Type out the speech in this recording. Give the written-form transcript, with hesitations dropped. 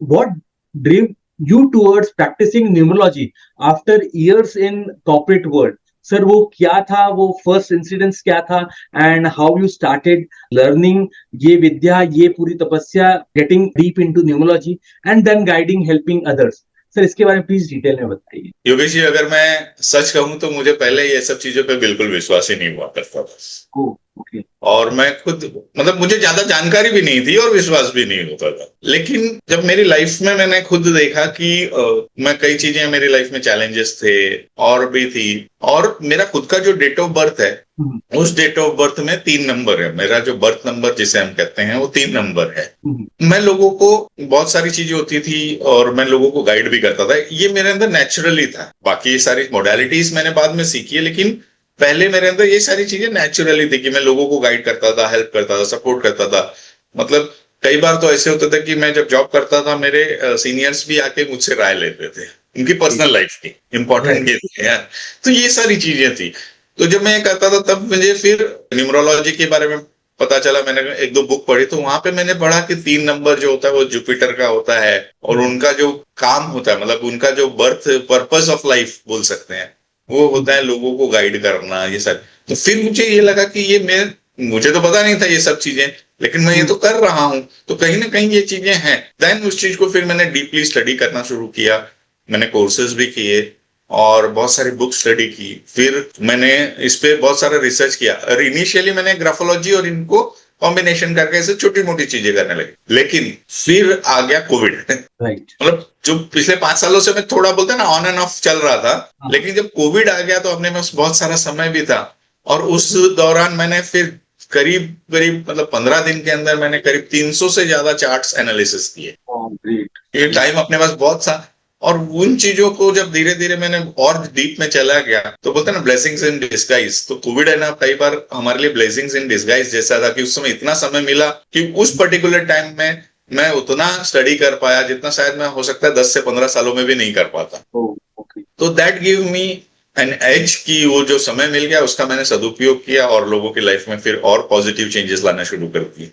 what drove you towards practicing numerology after years in corporate world? Sir वो क्या था, वो फर्स्ट इंसिडेंस क्या था, and how you started learning ये विद्या, ये पूरी तपस्या, getting deep into numerology and then guiding helping others? Sir इसके बारे में प्लीज डिटेल में बताइए। योगेश जी, अगर मैं सच कहूं तो मुझे पहले ये सब चीजों पे बिल्कुल विश्वास ही नहीं हुआ करता था। ओके। और मैं खुद मतलब मुझे ज्यादा जानकारी भी नहीं थी और विश्वास भी नहीं होता था। लेकिन जब मेरी लाइफ में मैंने खुद देखा कि मैं कई चीजें मेरी लाइफ में चैलेंजेस थे और भी थी, और मेरा खुद का जो डेट ऑफ बर्थ है उस डेट ऑफ बर्थ में 3 नंबर है। मेरा जो बर्थ नंबर जिसे हम कहते हैं वो 3 नंबर है। मैं लोगों को बहुत सारी चीजें होती थी और मैं लोगों को गाइड भी करता था, ये मेरे अंदर नेचुरली था। बाकी ये सारी मोडालिटीज मैंने बाद में सीखी है, लेकिन पहले मेरे अंदर ये सारी चीजें नेचुरली थी कि मैं लोगों को गाइड करता था, हेल्प करता था, सपोर्ट करता था। मतलब कई बार तो ऐसे होता था कि मैं जब जॉब करता था मेरे सीनियर्स भी आके मुझसे राय लेते थे उनकी पर्सनल लाइफ की, इंपॉर्टेंट ये थी यार। तो ये सारी चीजें थी। तो जब मैं ये करता था तब मुझे फिर न्यूमरोलॉजी के बारे में पता चला। मैंने एक दो बुक पढ़ी तो वहां पे मैंने पढ़ा कि 3 नंबर जो होता है वो जुपिटर का होता है, और उनका जो काम होता है, मतलब उनका जो बर्थ पर्पस ऑफ लाइफ बोल सकते हैं, वो होता है लोगों को गाइड करना, ये सब। तो फिर मुझे ये लगा कि ये मुझे तो पता नहीं था ये सब चीजें, लेकिन मैं ये तो कर रहा हूं, तो कहीं ना कहीं ये चीजें हैं। देन उस चीज को फिर मैंने डीपली स्टडी करना शुरू किया। मैंने कोर्सेज भी किए और बहुत सारी बुक स्टडी की। फिर मैंने इस पे बहुत सारा रिसर्च किया, और इनिशियली मैंने ग्राफोलॉजी और इनको कॉम्बिनेशन करके ऐसे छोटी मोटी चीजें करने लगी। लेकिन फिर आ गया कोविड। राइट। मतलब जो पिछले 5 सालों से मैं थोड़ा बोलते हैं ना ऑन एंड ऑफ चल रहा था, लेकिन जब कोविड आ गया तो अपने पास बहुत सारा समय भी था, और उस दौरान मैंने फिर करीब करीब मतलब 15 दिन के अंदर मैंने करीब 300 से ज्यादा चार्ट्स एनालिसिस किए। ये टाइम अपने पास बहुत था, और उन चीजों को जब धीरे धीरे मैंने और डीप में चला गया तो बोलते हैं ना ब्लेसिंग्स इन डिस्गाइज। तो कोविड है ना कई बार हमारे लिए ब्लेसिंग्स इन डिस्गाइज जैसा था कि उस समय इतना समय मिला कि उस पर्टिकुलर टाइम में मैं उतना स्टडी कर पाया जितना शायद मैं हो सकता है 10 से 15 सालों में भी नहीं कर पाता। तो that give me an edge की वो जो समय मिल गया उसका मैंने सदुपयोग किया और लोगों की लाइफ में फिर और पॉजिटिव चेंजेस लाना शुरू कर दिए।